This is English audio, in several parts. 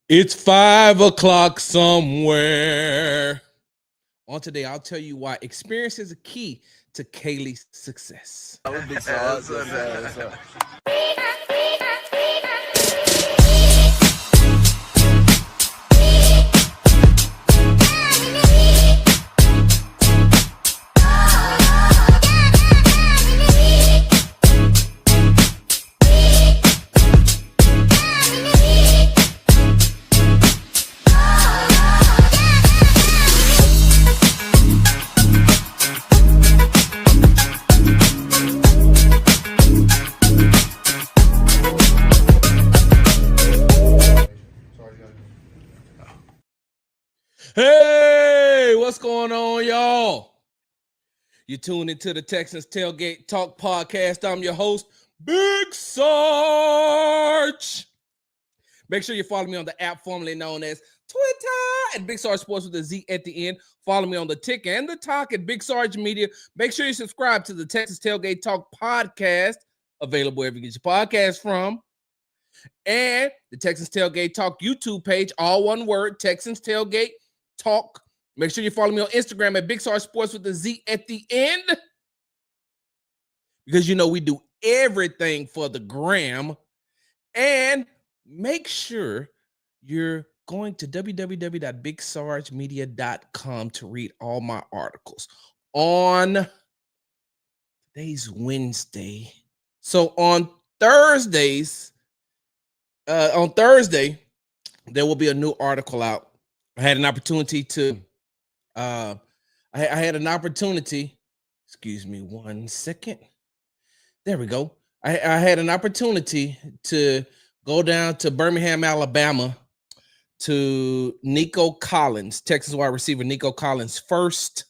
It's 5 o'clock somewhere. On today, I'll tell you why experience is a key to Caley's success. Hey, what's going on, y'all? You tuned into the Texans Tailgate Talk podcast. I'm your host, Big Sarge. Make sure you follow me on the app formerly known as Twitter at Big Sarge Sports with a Z at the end. Follow me on the Tick and the Talk at Big Sarge Media. Make sure you subscribe to the Texas Tailgate Talk podcast, available wherever you get your podcast from. And the Texans Tailgate Talk YouTube page, all one word, Texans Tailgate Talk. Make sure you follow me on Instagram at Big Sarge Sports with the Z at the end. Because you know we do everything for the gram. And make sure you're going to www.bigsargemedia.com to read all my articles. On today's Wednesday. So on Thursday, there will be a new article out. I had an opportunity to, excuse me 1 second. There we go. I had an opportunity to go down to Birmingham, Alabama to Nico Collins, Texas wide receiver Nico Collins' first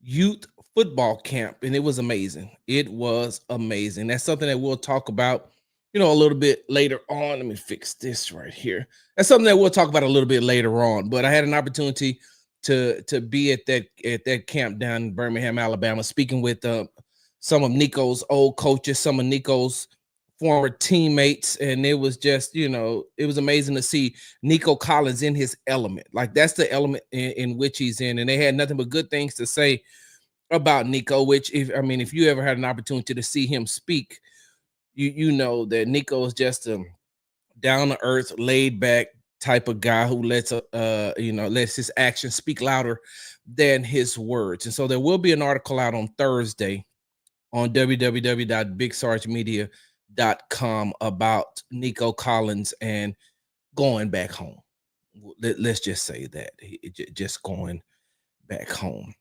youth football camp. And it was amazing. It was amazing. That's something that we'll talk about, a little bit later on. Let me fix this right here. That's something that we'll talk about a little bit later on. But I had an opportunity to be at that camp down in Birmingham, Alabama, speaking with some of Nico's old coaches, some of Nico's former teammates, and it was just, it was amazing to see Nico Collins in his element. Like, that's the element in which he's in, and they had nothing but good things to say about Nico. Which, if you ever had an opportunity to see him speak, you know that Nico is just a down-to-earth, laid-back type of guy who lets his actions speak louder than his words. And so there will be an article out on Thursday on www.bigsargemedia.com about Nico Collins and going back home. Let's just say that, just going back home.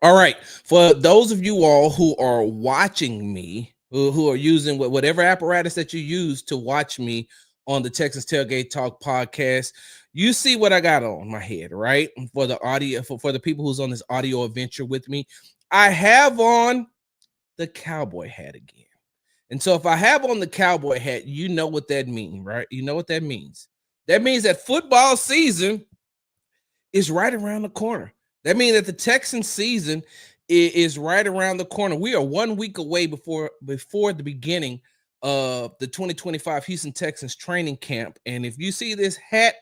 All right, for those of you all who are watching me, who are using whatever apparatus that you use to watch me on the Texas Tailgate Talk podcast, you see what I got on my head, right? For the audio, for the people who's on this audio adventure with me, I have on the cowboy hat again. And so if I have on the cowboy hat, you know what that means, right? You know what that means. That means that football season is right around the corner. That means that the Texan season is right around the corner. We are 1 week away before the beginning of the 2025 Houston Texans training camp. And if you see this hat,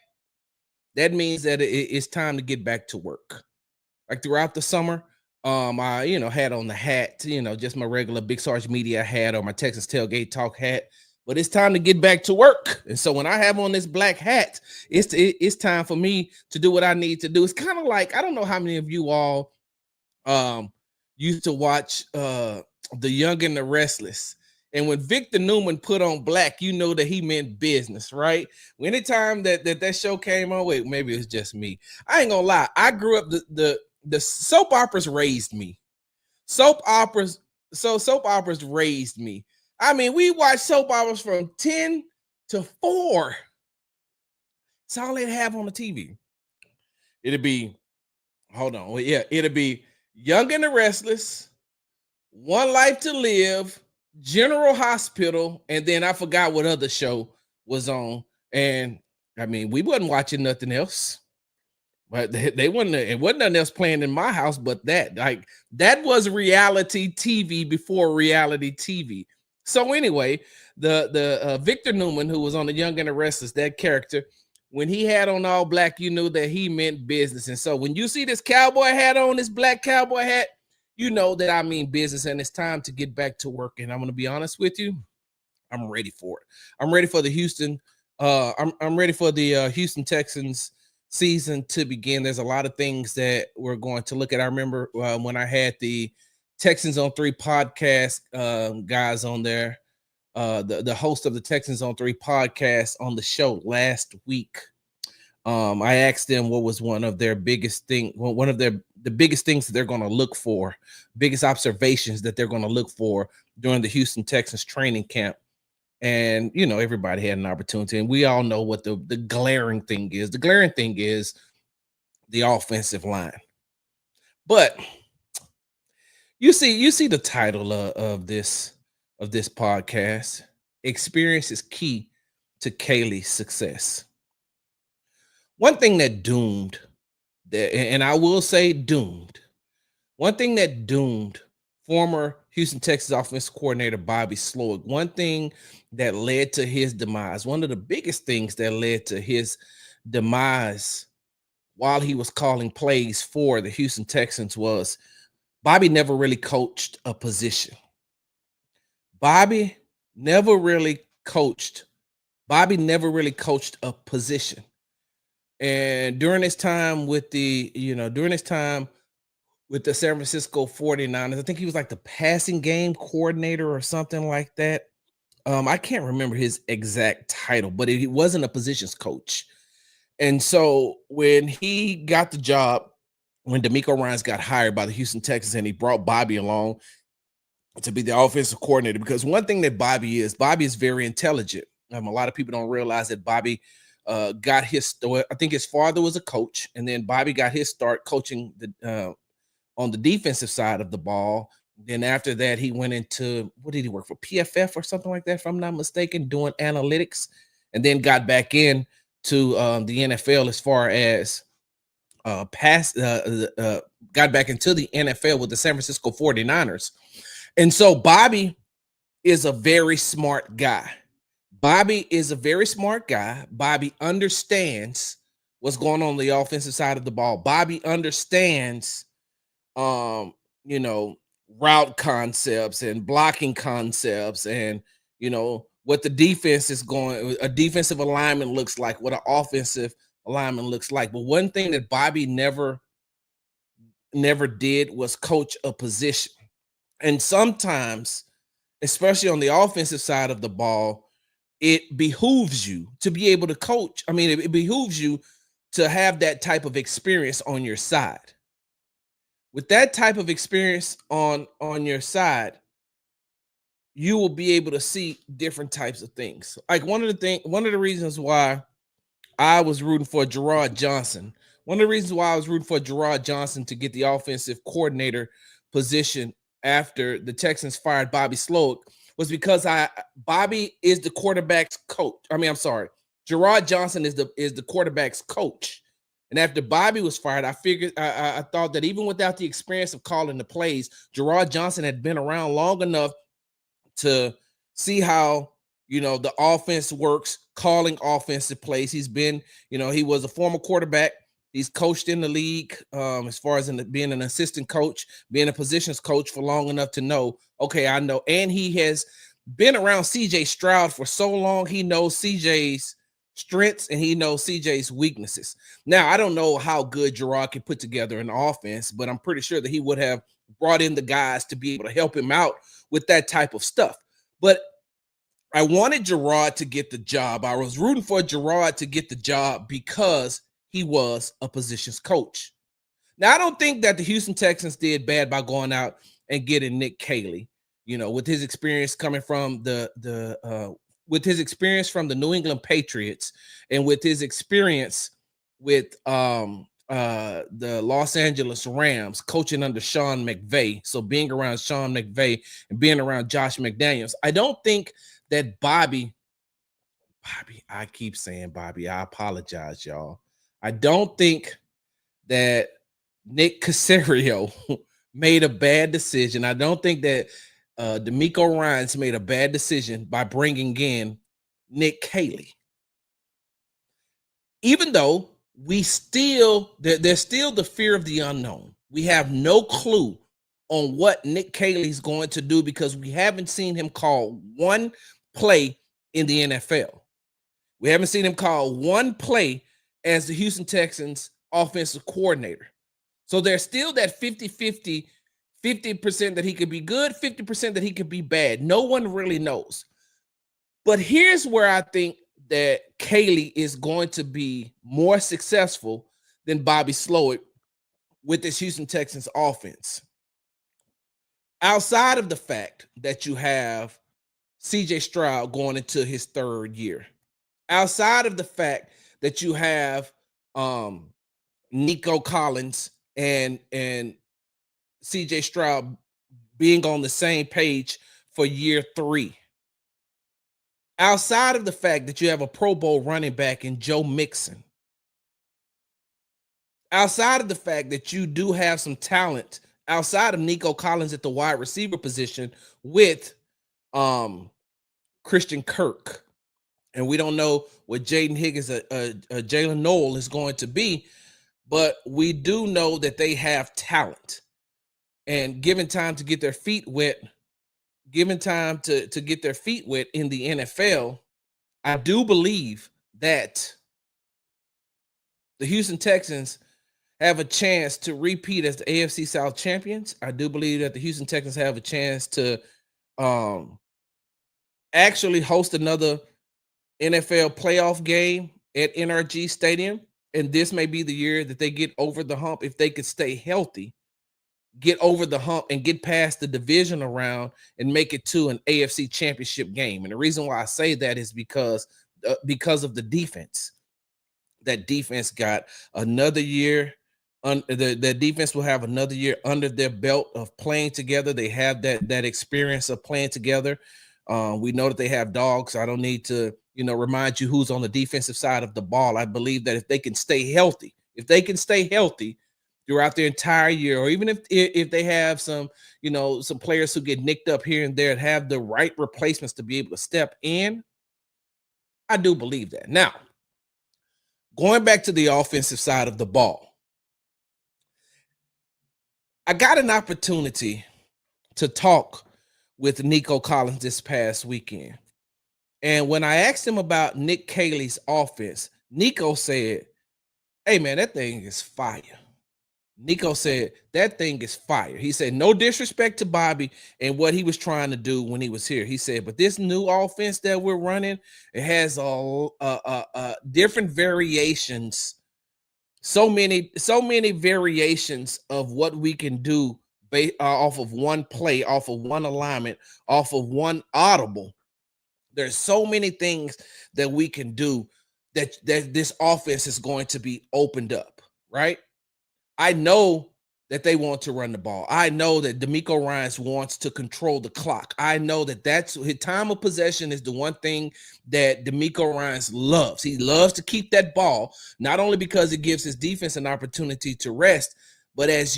that means that it's time to get back to work. Like throughout the summer, I had on the hat, just my regular Big Sarge Media hat or my Texas Tailgate Talk hat. But it's time to get back to work. And so when I have on this black hat, it's time for me to do what I need to do. It's kind of like, I don't know how many of you all used to watch The Young and the Restless. And when Victor Newman put on black, you know that he meant business, right? Anytime that show came on, wait, maybe it's just me. I ain't gonna lie. I grew up, the soap operas raised me. Soap operas raised me. We watched soap operas from 10 to 4. That's all they'd have on the TV. It'd be Young and the Restless, One Life to Live, General Hospital, and then I forgot what other show was on. And we wasn't watching nothing else. But it wasn't nothing else playing in my house but that. Like, that was reality TV before reality TV. So anyway, the Victor Newman, who was on The Young and the Restless, that character, when he had on all black, you knew that he meant business. And so when you see this cowboy hat on, this black cowboy hat, you know that I mean business, and it's time to get back to work. And I'm going to be honest with you, I'm ready for it. I'm ready for the Houston. I'm ready for the Houston Texans season to begin. There's a lot of things that we're going to look at. I remember when I had the Texans on 3 podcast guys on there, the host of the Texans on 3 podcast on the show last week. I asked them what was one of their biggest thing, one of the biggest things that they're going to look for, biggest observations that they're going to look for during the Houston Texans training camp. And you know, everybody had an opportunity, and we all know what the glaring thing is. The glaring thing is the offensive line. But you see the title of this podcast. Experience is key to Caley's success. One thing that doomed that, and I will say doomed, one thing that doomed former Houston Texas offensive coordinator Bobby Slowick, one thing that led to his demise, one of the biggest things that led to his demise while he was calling plays for the Houston Texans was Bobby never really coached a position. Bobby never really coached a position. And during his time with the San Francisco 49ers, I think he was like the passing game coordinator or something like that. I can't remember his exact title, but he wasn't a positions coach. And so when he got the job, when DeMeco Ryans got hired by the Houston Texans, and he brought Bobby along to be the offensive coordinator, because one thing that Bobby is very intelligent. A lot of people don't realize that Bobby got his start. I think his father was a coach, and then Bobby got his start coaching on the defensive side of the ball. Then after that, he went into, what did he work for? PFF or something like that, if I'm not mistaken, doing analytics, and then got back in to the NFL as far as got back into the NFL with the San Francisco 49ers. And so Bobby is a very smart guy. Bobby understands what's going on the offensive side of the ball. Bobby understands, route concepts and blocking concepts, and what the defense is going, a defensive alignment looks like, what an offensive alignment looks like. But one thing that Bobby never did was coach a position. And sometimes, especially on the offensive side of the ball, it behooves you to be able to coach. I mean, it behooves you to have that type of experience on your side. With that type of experience on your side, you will be able to see different types of things. Like one of the reasons why I was rooting for Gerard Johnson, to get the offensive coordinator position after the Texans fired Bobby Slowick, was because Bobby is the quarterback's coach. Gerard Johnson is the quarterback's coach. And after Bobby was fired, I figured I thought that even without the experience of calling the plays, Gerard Johnson had been around long enough to see how the offense works, calling offensive plays. He's been, he was a former quarterback. He's coached in the league as far as being an assistant coach, being a positions coach for long enough to know, okay, I know. And he has been around CJ Stroud for so long, he knows CJ's strengths and he knows CJ's weaknesses. Now, I don't know how good Gerard can put together an offense, but I'm pretty sure that he would have brought in the guys to be able to help him out with that type of stuff. But I wanted Gerard to get the job. I was rooting for Gerard to get the job because he was a positions coach. Now, I don't think that the Houston Texans did bad by going out and getting Nick Caley, with his experience coming from with his experience from the New England Patriots, and with his experience with the Los Angeles Rams, coaching under Sean McVay. So being around Sean McVay and being around Josh McDaniels, I don't think that Bobby, I keep saying Bobby, I apologize, y'all. I don't think that Nick Caserio made a bad decision. I don't think that D'Amico Ryans made a bad decision by bringing in Nick Caley. Even though there's still the fear of the unknown. We have no clue on what Nick Caley is going to do because we haven't seen him call one play in the NFL. We haven't seen him call one play as the Houston Texans offensive coordinator. So there's still that 50-50, 50% that he could be good, 50% that he could be bad. No one really knows. But here's where I think that Caley is going to be more successful than Bobby Slowik with this Houston Texans offense. Outside of the fact that you have CJ Stroud going into his third year, outside of the fact that you have Nico Collins and CJ Stroud being on the same page for year 3, outside of the fact that you have a Pro Bowl running back in Joe Mixon, outside of the fact that you do have some talent outside of Nico Collins at the wide receiver position with Christian Kirk, and we don't know what Jaden Higgins, Jalen Noel is going to be, but we do know that they have talent. And given time to get their feet wet, given time to get their feet wet in the NFL, I do believe that the Houston Texans have a chance to repeat as the AFC South champions. I do believe that the Houston Texans have a chance to actually host another NFL playoff game at NRG Stadium. And this may be the year that they get over the hump if they could stay healthy, get over the hump and get past the divisional round and make it to an AFC championship game. And the reason why I say that is because of the defense. That defense got another year. The defense will have another year under their belt of playing together. They have that experience of playing together. We know that they have dogs. I don't need to, remind you who's on the defensive side of the ball. I believe that if they can stay healthy, throughout their entire year, or even if they have some players who get nicked up here and there and have the right replacements to be able to step in, I do believe that. Now, going back to the offensive side of the ball, I got an opportunity to talk with Nico Collins this past weekend. And when I asked him about Nick Caley's offense, Nico said, "Hey, man, that thing is fire." Nico said, "That thing is fire." He said, no disrespect to Bobby and what he was trying to do when he was here. He said, but this new offense that we're running, it has different variations. So many variations of what we can do off of one play, off of one alignment, off of one audible. There's so many things that we can do that this offense is going to be opened up, right? I know that they want to run the ball. I know that D'Amico Ryans wants to control the clock. I know that that's his time of possession is the one thing that D'Amico Ryans loves. He loves to keep that ball, not only because it gives his defense an opportunity to rest, but as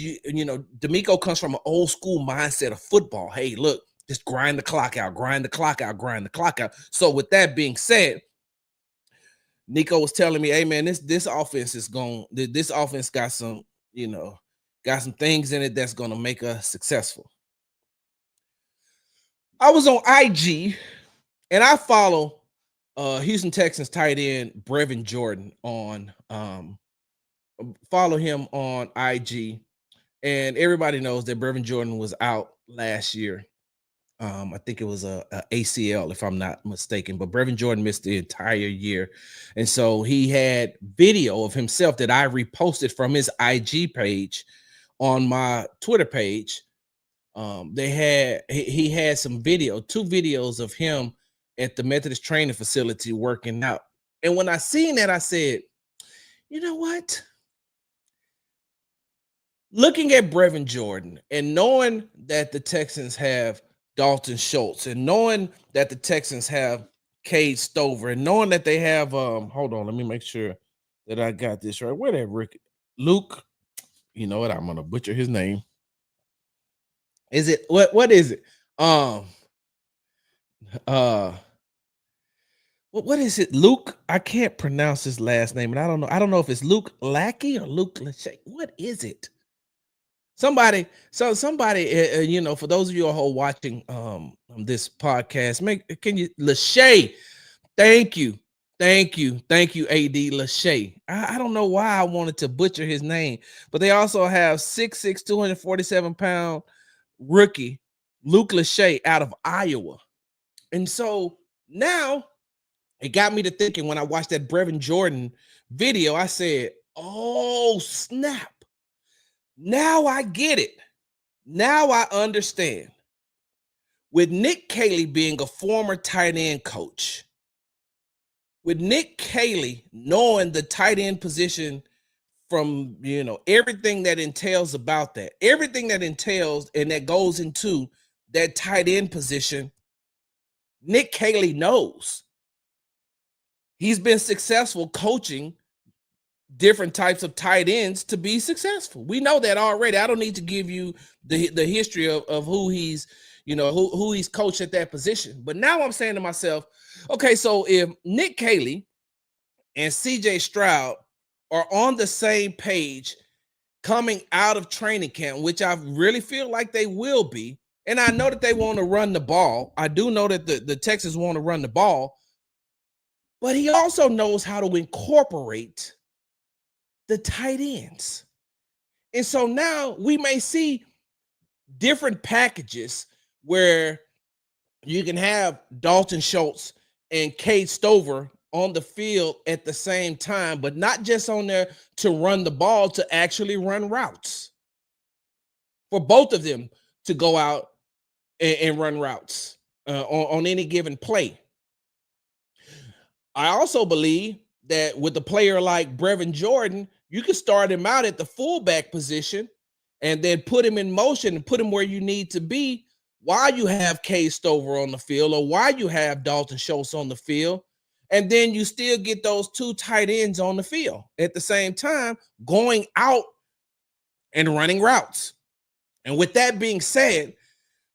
D'Amico comes from an old school mindset of football. Hey, look, just grind the clock out, grind the clock out, grind the clock out. So with that being said, Nico was telling me, hey, man, this offense is this offense got some, got some things in it that's going to make us successful. I was on IG and I follow Houston Texans tight end Brevin Jordan on follow him on IG, and everybody knows that Brevin Jordan was out last year. I think it was a ACL, if I'm not mistaken, but Brevin Jordan missed the entire year. And so he had video of himself that I reposted from his IG page on my Twitter page. He had some video, 2 videos of him at the Methodist training facility working out. And when I seen that, I said, you know what? Looking at Brevin Jordan and knowing that the Texans have Dalton Schultz and knowing that the Texans have Cade Stover and knowing that they have hold on, let me make sure that I got this right. Where that Luke, you know what? I'm gonna butcher his name. Is it what is it? Um, uh, what is it? Luke? I can't pronounce his last name, and I don't know. I don't know if it's Luke Lackey or Luke Lachey. What is it? Somebody, for those of you who are watching this podcast, can you Lachey? Thank you, AD Lachey. I don't know why I wanted to butcher his name, but they also have 6'6", 247-pound rookie Luke Lachey out of Iowa. And so now it got me to thinking when I watched that Brevin Jordan video, I said, oh, snap. Now I get it. Now I understand. With Nick Caley being a former tight end coach, with Nick Caley knowing the tight end position from, everything that entails about that, everything that entails and that goes into that tight end position, Nick Caley knows. He's been successful coaching different types of tight ends to be successful. We know that already. I don't need to give you the history of who he's, who he's coached at that position. But now I'm saying to myself, okay, so if Nick Caley and CJ Stroud are on the same page coming out of training camp, which I really feel like they will be, and I know that they want to run the ball. I do know that the Texans want to run the ball, but he also knows how to incorporate the tight ends. And so now we may see different packages where you can have Dalton Schultz and Cade Stover on the field at the same time, but not just on there to run the ball, to actually run routes. For both of them to go out and run routes on any given play. I also believe that with a player like Brevin Jordan, you can start him out at the fullback position and then put him in motion and put him where you need to be while you have Cade Stover on the field or while you have Dalton Schultz on the field. And then you still get those two tight ends on the field at the same time, going out and running routes. And with that being said,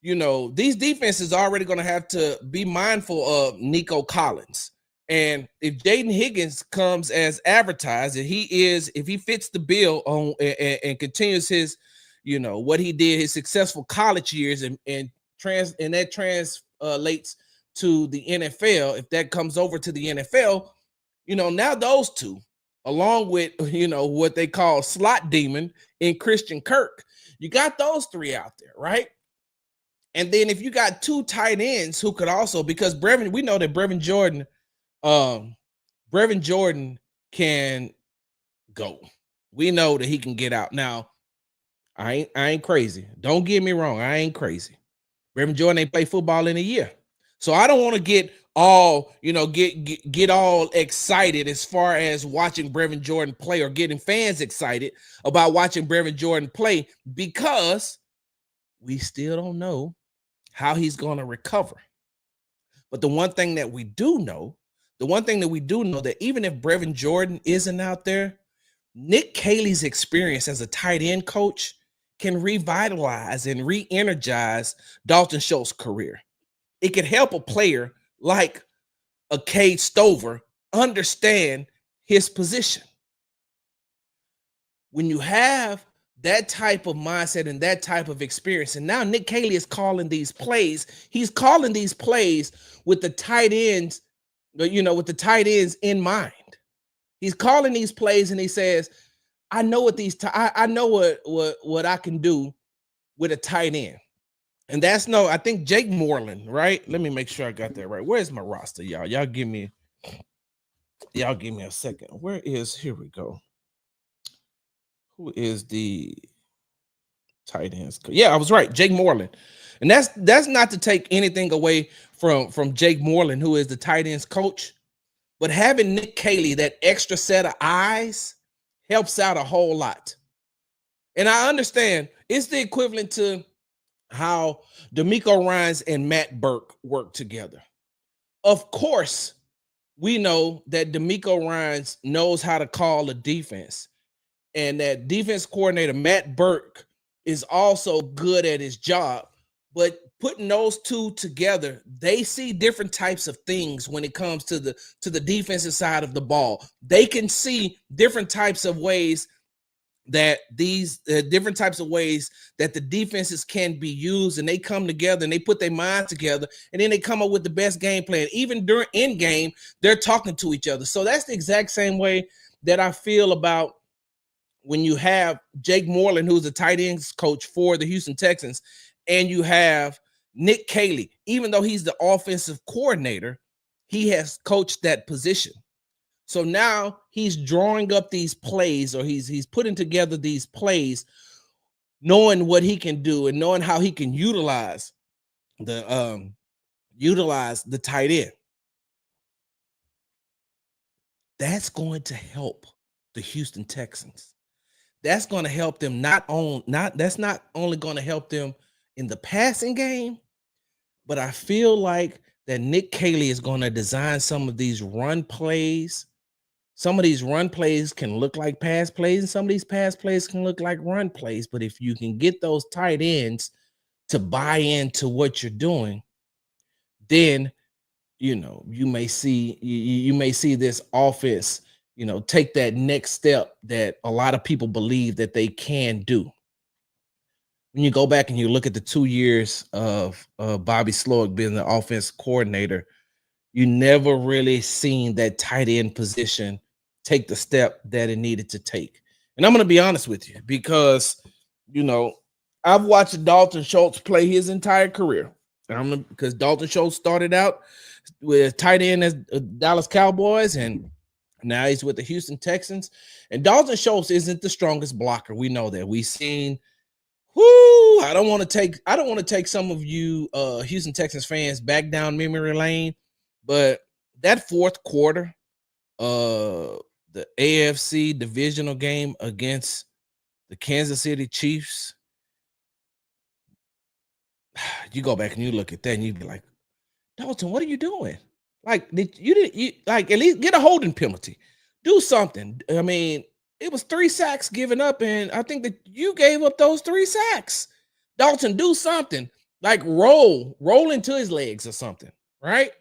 these defenses are already going to have to be mindful of Nico Collins. And if Jaden Higgins comes as advertised, if he fits the bill on and continues his, what he did, his successful college years and that translates to the NFL, if that comes over to the NFL, now those two, along with, what they call slot demon in Christian Kirk, you got those three out there, right? And then if you got two tight ends who could also, because we know that Brevin Jordan can go. We know that he can get out. Now, I ain't crazy. Don't get me wrong. I ain't crazy. Brevin Jordan ain't played football in a year. So I don't want to get all, get all excited as far as watching Brevin Jordan play or getting fans excited about watching Brevin Jordan play, because we still don't know how he's going to recover. But the one thing that we do know, that even if Brevin Jordan isn't out there, Nick Caley's experience as a tight end coach can revitalize and re-energize Dalton Schultz's career. It could help a player like a Cade Stover understand his position. When you have that type of mindset and that type of experience, and now Nick Caley is calling these plays. He's calling these plays with the tight ends, with the tight ends in mind. He's calling these plays and he says, I know I know what I can do with a tight end. And I think Jake Moreland, right? Let me make sure I got that right. Where's my roster, y'all? Y'all give me a second. Here we go. Who is the tight ends? Yeah, I was right. Jake Moreland. And that's not to take anything away from Jake Moreland, who is the tight ends coach. But having Nick Caley, that extra set of eyes, helps out a whole lot. And I understand it's the equivalent to how DeMeco Ryans and Matt Burke work together. Of course, we know that DeMeco Ryans knows how to call a defense, and that defense coordinator Matt Burke is also good at his job. But putting those two together, they see different types of things when it comes to the defensive side of the ball. They can see different types of ways that the defenses can be used, and they come together and they put their minds together, and then they come up with the best game plan. Even during in game, they're talking to each other. So that's the exact same way that I feel about when you have Jake Moreland, who's the tight ends coach for the Houston Texans, and you have Nick Caley. Even though he's the offensive coordinator, he has coached that position. So now he's drawing up these plays, or he's putting together these plays, knowing what he can do and knowing how he can utilize the tight end. That's going to help the Houston Texans. That's going to help them that's not only going to help them in the passing game, but I feel like that Nick Caley is going to design some of these run plays. Some of these run plays can look like pass plays, and some of these pass plays can look like run plays. But if you can get those tight ends to buy into what you're doing, then you may see this offense, take that next step that a lot of people believe that they can do. When you go back and you look at the 2 years of Bobby Slowick being the offense coordinator, you never really seen that tight end position take the step that it needed to take. And I'm going to be honest with you, because, I've watched Dalton Schultz play his entire career. Because Dalton Schultz started out with tight end as Dallas Cowboys, and now he's with the Houston Texans. And Dalton Schultz isn't the strongest blocker. We know that. We've seen, I don't want to take some of you Houston Texans fans back down memory lane, but that fourth quarter, the AFC divisional game against the Kansas City Chiefs, you go back and you look at that and you'd be like, Dalton, what are you doing? Like, you at least get a holding penalty, do something. I mean, it was 3 sacks given up, and I think that you gave up those 3 sacks. Dalton, do something, like roll into his legs or something, right?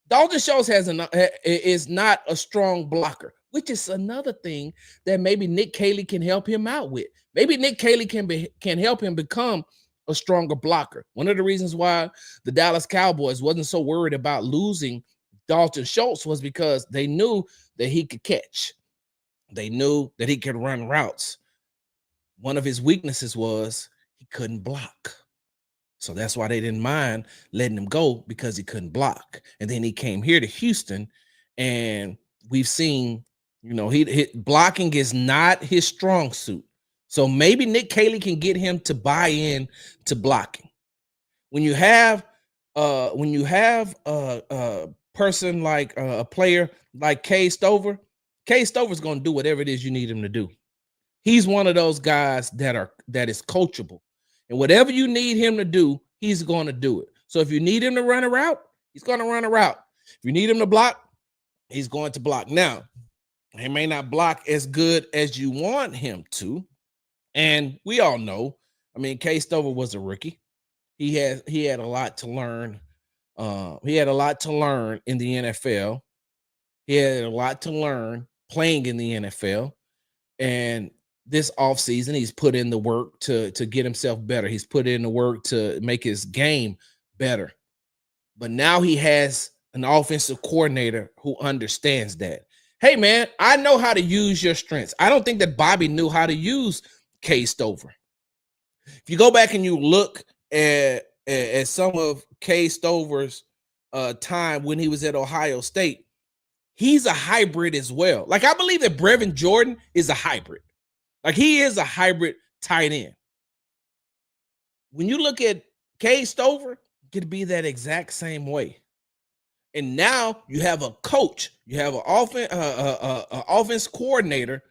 Dalton Schultz is not a strong blocker, which is another thing that maybe Nick Caley can help him out with. Maybe Nick Caley can help him become a stronger blocker. One of the reasons why the Dallas Cowboys wasn't so worried about losing Dalton Schultz was because they knew that he could catch. They knew that he could run routes. One of his weaknesses was he couldn't block. So that's why they didn't mind letting him go, because he couldn't block. And then he came here to Houston, and we've seen, blocking is not his strong suit. So maybe Nick Caley can get him to buy in to blocking. When you have a person like a player like Kay Stover's going to do whatever it is you need him to do. He's one of those guys that is coachable. And whatever you need him to do, he's going to do it. So if you need him to run a route, he's going to run a route. If you need him to block, he's going to block. Now, he may not block as good as you want him to. And we all know, Kay Stover was a rookie. He had a lot to learn. He had a lot to learn in the NFL. He had a lot to learn playing in the NFL. And this offseason, he's put in the work to get himself better. He's put in the work to make his game better. But now he has an offensive coordinator who understands that. Hey, man, I know how to use your strengths. I don't think that Bobby knew how to use Kay Stover. If you go back and you look at some of Kay Stover's time when he was at Ohio State, he's a hybrid as well. Like, I believe that Brevin Jordan is a hybrid. Like, he is a hybrid tight end. When you look at Kay Stover, it could be that exact same way. And now you have a coach, you have an offense coordinator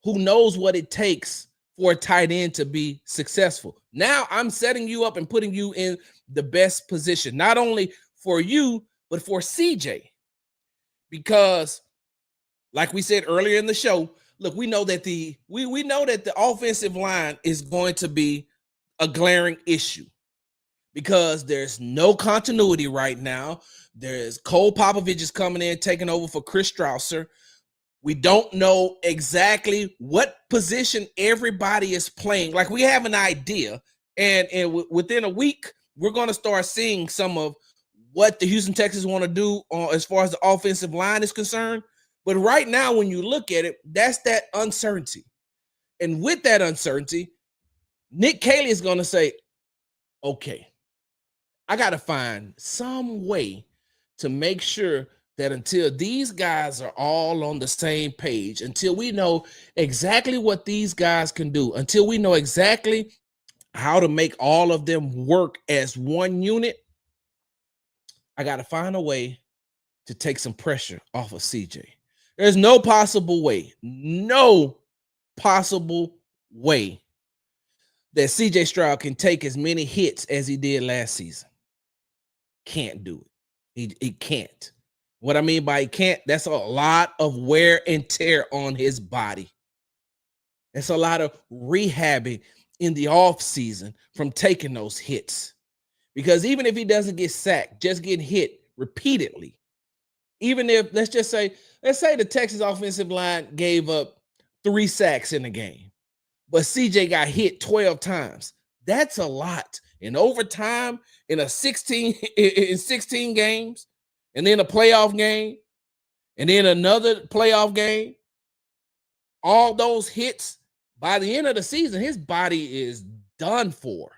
who knows what it takes for a tight end to be successful. Now I'm setting you up and putting you in the best position, not only for you, but for CJ. Because, like we said earlier in the show, look, we know that the offensive line is going to be a glaring issue. because there's no continuity right now. There's Cole Popovich is coming in, taking over for Chris Strausser. We don't know exactly what position everybody is playing. Like, we have an idea, and within a week, we're going to start seeing some of what the Houston Texans want to do as far as the offensive line is concerned. But right now, when you look at it, that's that uncertainty. And with that uncertainty, Nick Caley is going to say, okay, I got to find some way to make sure that until these guys are all on the same page, until we know exactly what these guys can do, until we know exactly how to make all of them work as one unit, I got to find a way to take some pressure off of CJ. There's no possible way that CJ Stroud can take as many hits as he did last season. Can't do it. He can't. What I mean by he can't, that's a lot of wear and tear on his body. It's a lot of rehabbing in the off season from taking those hits. Because even if he doesn't get sacked, just getting hit repeatedly, even if, let's say the Texas offensive line gave up 3 sacks in the game, but CJ got hit 12 times. That's a lot. In overtime, in 16 games, and then a playoff game, and then another playoff game, all those hits, by the end of the season, his body is done for.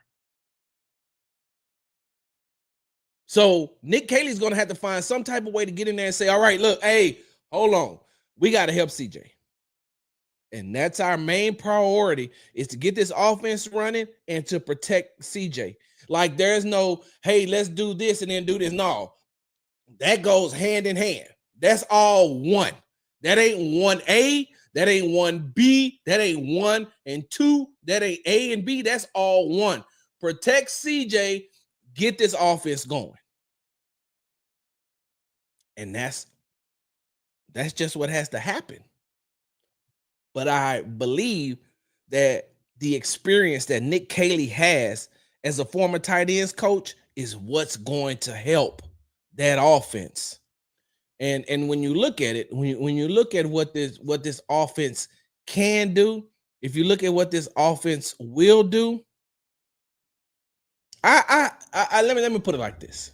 So Nick Caley's going to have to find some type of way to get in there and say, all right, look, hey, hold on. We got to help CJ. And that's our main priority, is to get this offense running and to protect CJ. Like, there's no, hey, let's do this and then do this. No, that goes hand in hand. That's all one. That ain't 1A. That ain't 1B. That ain't 1 and 2. That ain't A and B. That's all one. Protect CJ. Get this offense going. And that's just what has to happen. But I believe that the experience that Nick Caley has as a former tight ends coach is what's going to help that offense. And when you look at it, when you look at what this offense can do, if you look at what this offense will do, let me put it like this.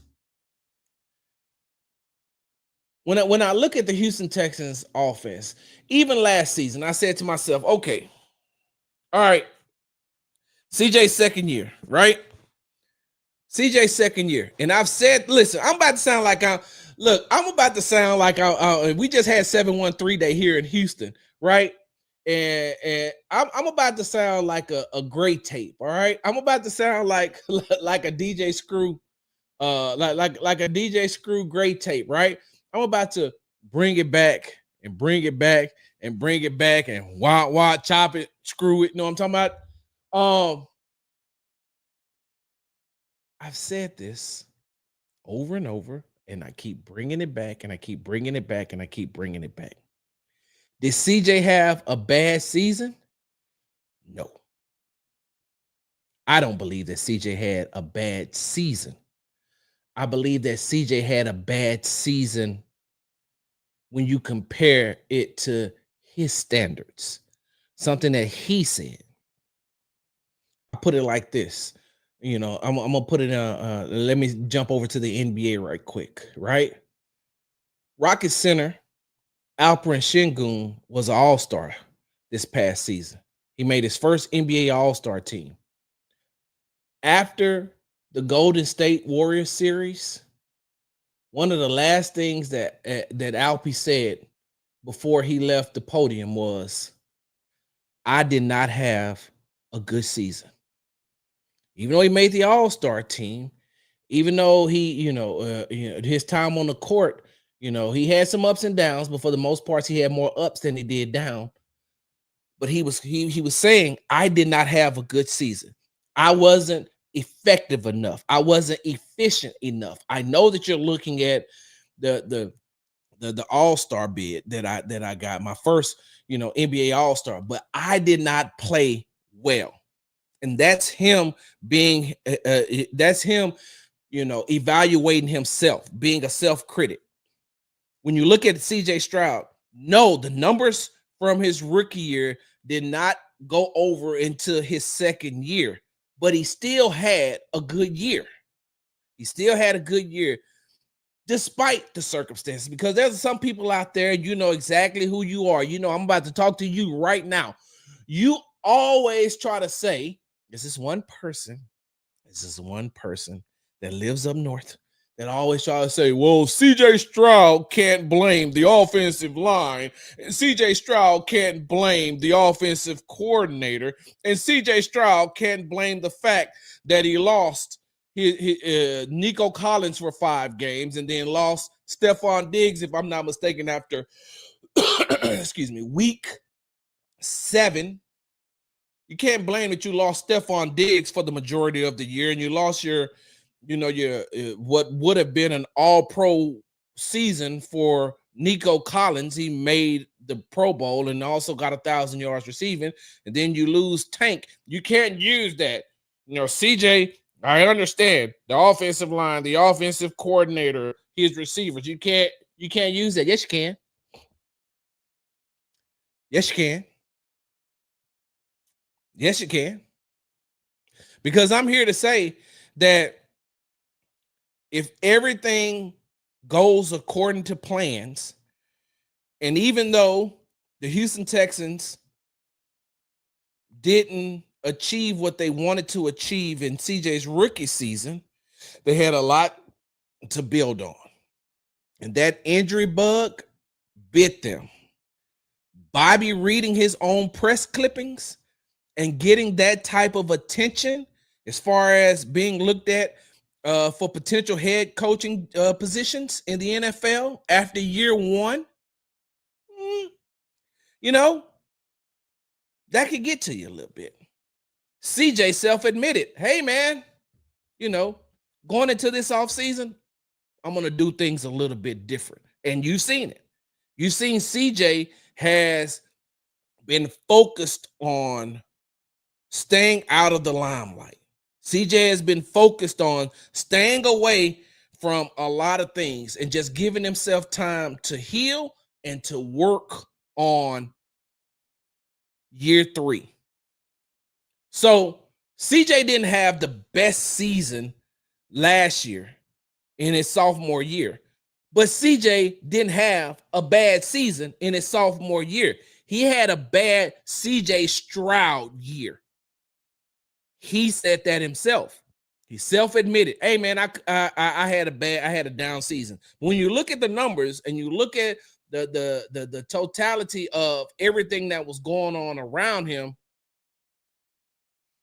When I look at the Houston Texans offense, even last season, I said to myself, okay, all right, CJ's second year, right? CJ's second year. And I've said, listen, I'm about to sound like we just had 713 day here in Houston, right? And I'm about to sound like a great tape, all right? I'm about to sound like a DJ Screw, like a DJ Screw great tape, right? I'm about to bring it back and bring it back and bring it back and chop it, screw it. You know what I'm talking about? I've said this over and over, and I keep bringing it back, and I keep bringing it back, and I keep bringing it back. Did CJ have a bad season? No. I don't believe that CJ had a bad season. I believe that CJ had a bad season when you compare it to his standards, something that he said. I put it like this. I'm gonna put it let me jump over to the NBA right quick, right? Rocket center Alperen Sengun was an all-star this past season. He made his first NBA all-star team. After the Golden State Warriors series, one of the last things that Alpy said before he left the podium was, I did not have a good season. Even though he made the all-star team, even though he, his time on the court, he had some ups and downs, but for the most part, he had more ups than he did down. But he was saying, I did not have a good season. I wasn't effective enough. I wasn't efficient enough. I know that you're looking at the all-star bid that I got, my first, NBA all-star, but I did not play well. And that's him being, that's him, evaluating himself, being a self-critic. When you look at CJ Stroud, no, the numbers from his rookie year did not go over into his second year, but he still had a good year. He still had a good year despite the circumstances, because there's some people out there, you know exactly who you are. I'm about to talk to you right now. You always try to say, this is one person that lives up north that always try to say, well, CJ Stroud can't blame the offensive line, and CJ Stroud can't blame the offensive coordinator, and CJ Stroud can't blame the fact that he lost Nico Collins for 5 games and then lost Stephon Diggs, if I'm not mistaken, after week 7. You can't blame that you lost Stephon Diggs for the majority of the year, and you lost your what would have been an all-pro season for Nico Collins. He made the Pro Bowl and also got 1,000 yards receiving, and then you lose Tank. You can't use that. CJ, I understand the offensive line, the offensive coordinator, his receivers. You can't use that. Yes, you can. Yes, you can. Yes, you can. Because I'm here to say that if everything goes according to plans, and even though the Houston Texans didn't achieve what they wanted to achieve in CJ's rookie season, they had a lot to build on. And that injury bug bit them. Bobby reading his own press clippings and getting that type of attention as far as being looked at for potential head coaching positions in the NFL after year 1, that could get to you a little bit. CJ self-admitted, hey, man, going into this offseason, I'm going to do things a little bit different. And you've seen it. You've seen CJ has been focused on staying out of the limelight. CJ has been focused on staying away from a lot of things and just giving himself time to heal and to work on year 3. So CJ didn't have the best season last year in his sophomore year, but CJ didn't have a bad season in his sophomore year. He had a bad CJ Stroud year. He said that himself. He self-admitted, hey, man, I had a down season. When you look at the numbers and you look at the totality of everything that was going on around him,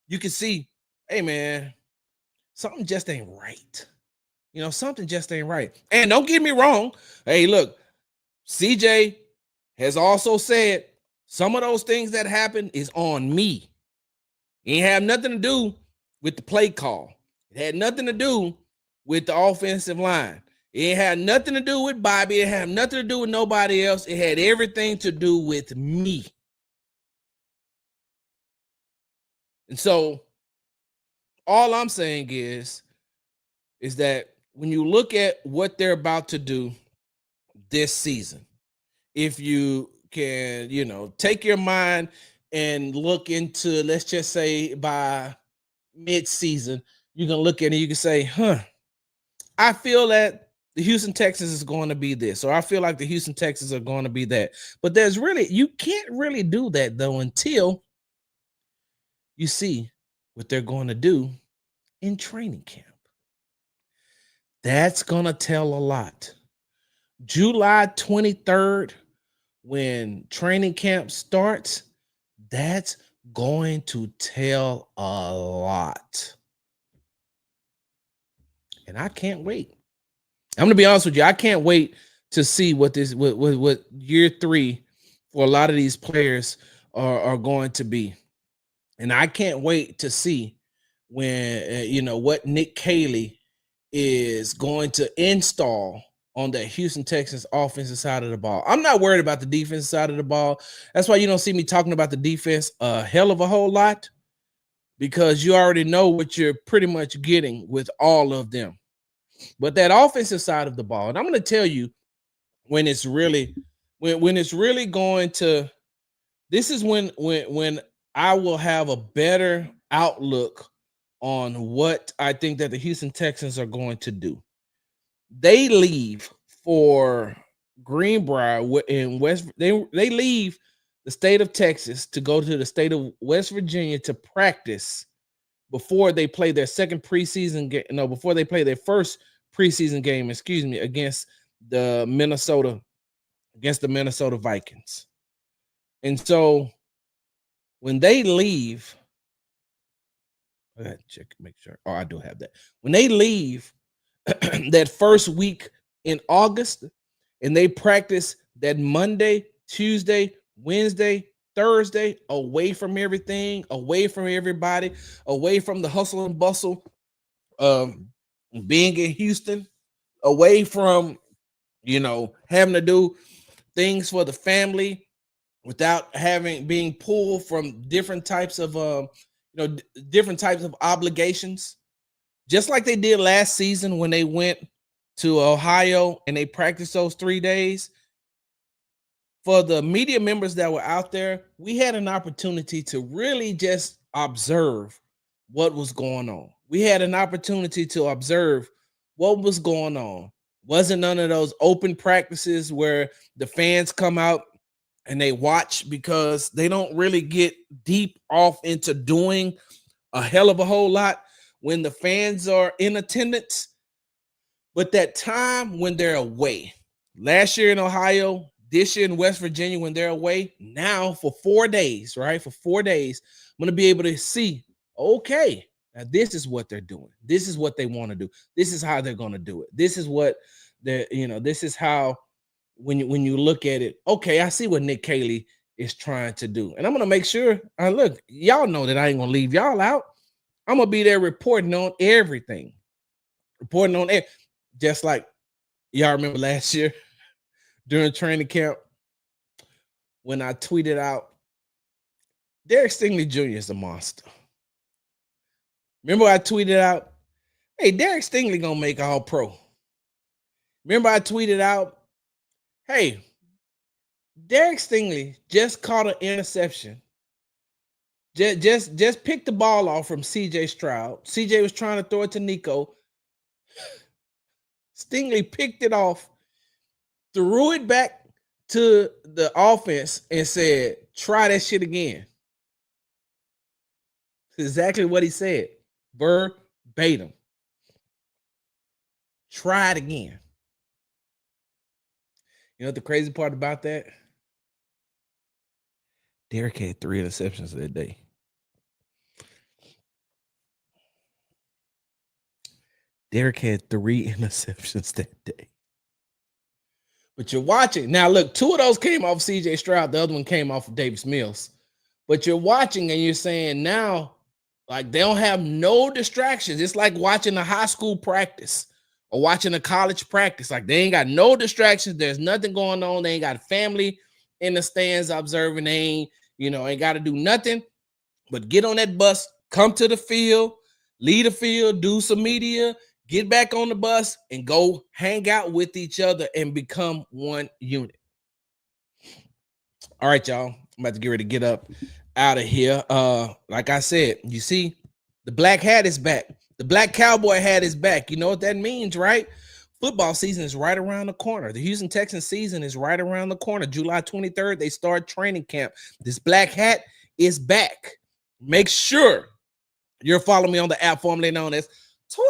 you can see, hey, man, something just ain't right. Something just ain't right. And don't get me wrong. Hey, look, CJ has also said some of those things that happened is on me. It ain't have nothing to do with the play call. It had nothing to do with the offensive line. It had nothing to do with Bobby. It had nothing to do with nobody else. It had everything to do with me. And so all I'm saying is that when you look at what they're about to do this season, if you can, take your mind and look into, let's just say by mid-season, you can look at it, you can say, I feel that the Houston Texans is going to be this, or I feel like the Houston Texans are going to be that. But you can't really do that though until you see what they're going to do in training camp. That's going to tell a lot. July 23rd, when training camp starts, that's going to tell a lot. And I can't wait. I'm going to be honest with you. I can't wait to see what year 3 for a lot of these players are going to be. And I can't wait to see when, what Nick Caley is going to install on the Houston Texans offensive side of the ball. I'm not worried about the defensive side of the ball. That's why you don't see me talking about the defense a hell of a whole lot. because you already know what you're pretty much getting with all of them. But that offensive side of the ball, and I'm going to tell you when it's really when it's really going to, this is when I will have a better outlook on what I think that the Houston Texans are going to do. They leave for Greenbrier in West. They leave the state of Texas to go to the state of West Virginia to practice before they play their second preseason game. No, before they play their first preseason game, excuse me, against the Minnesota Vikings. And so when they leave, I gotta check, make sure. Oh, I do have that. When they leave that first week in August, and they practice that Monday, Tuesday, Wednesday, Thursday, away from everything, away from everybody, away from the hustle and bustle of being in Houston, away from, having to do things for the family without being pulled from different types of different types of obligations, just like they did last season when they went to Ohio and they practiced those 3 days. For the media members that were out there, we had an opportunity to really just observe what was going on. We had an opportunity to observe what was going on. Wasn't none of those open practices where the fans come out and they watch, because they don't really get deep off into doing a hell of a whole lot when the fans are in attendance. But that time when they're away, last year in Ohio, this year in West Virginia, when they're away, now for 4 days, right? For 4 days, I'm going to be able to see, okay, now this is what they're doing. This is what they want to do. This is how they're going to do it. This is what this is how, when you look at it, okay, I see what Nick Caley is trying to do. And I'm going to make sure, look, y'all know that I ain't going to leave y'all out. I'm going to be there reporting on everything. Reporting on it. Just like y'all remember last year during training camp when I tweeted out, Derek Stingley Jr. is a monster. Remember I tweeted out, hey, Derek Stingley gonna make all pro. Remember I tweeted out, hey, Derek Stingley just caught an interception. Just picked the ball off from CJ Stroud. CJ was trying to throw it to Nico. Stingley picked it off, threw it back to the offense and said, try that shit again. That's exactly what he said. Verbatim. Try it again. You know what the crazy part about that? Derek had 3 interceptions that day. Derek had 3 interceptions that day. But you're watching. Now, look, 2 of those came off CJ Stroud. The other one came off of Davis Mills. But you're watching and you're saying now, like, they don't have no distractions. It's like watching a high school practice or watching a college practice. Like, they ain't got no distractions. There's nothing going on. They ain't got family in the stands observing. They ain't got to do nothing but get on that bus, come to the field, leave the field, do some media, get back on the bus, and go hang out with each other and become one unit. All right, y'all. I'm about to get ready to get up out of here. Like I said, you see, the black hat is back. The black cowboy hat is back. You know what that means, right? Football season is right around the corner. The Houston Texans season is right around the corner. July 23rd, they start training camp. This black hat is back. Make sure you're following me on the app formerly known as Twitter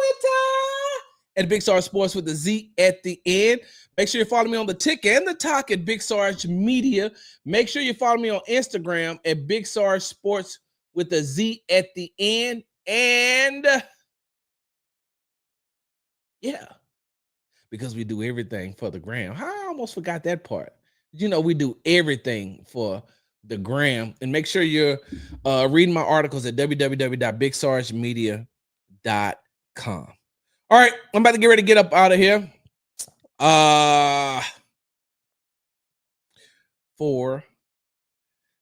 at Big Sarge Sports with the Z at the end. Make sure you follow me on the Tick and the Talk at Big Sarge Media. Make sure you follow me on Instagram at Big Sarge Sports with the Z at the end. And yeah, because we do everything for the gram. I almost forgot that part. We do everything for the gram. And make sure you're reading my articles at www.bigsargemedia.com. All right, I'm about to get ready to get up out of here. For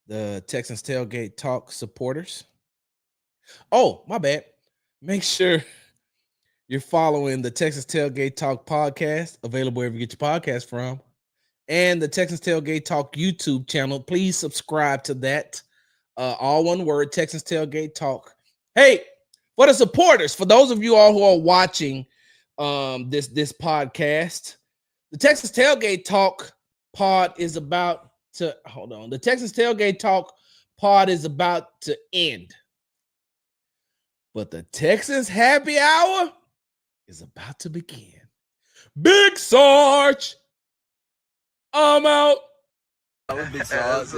the Texans Tailgate Talk supporters, Oh, my bad. Make sure you're following the Texas Tailgate Talk podcast, available wherever you get your podcast from, and the Texas Tailgate Talk YouTube channel. Please subscribe to that. All one word, Texas Tailgate Talk. Hey, for the supporters, for those of you all who are watching this podcast, the Texas Tailgate Talk pod is about to hold on. The Texas Tailgate Talk pod is about to end. But the Texans happy hour is about to begin. Big Sarge, I'm out. Big Sarge.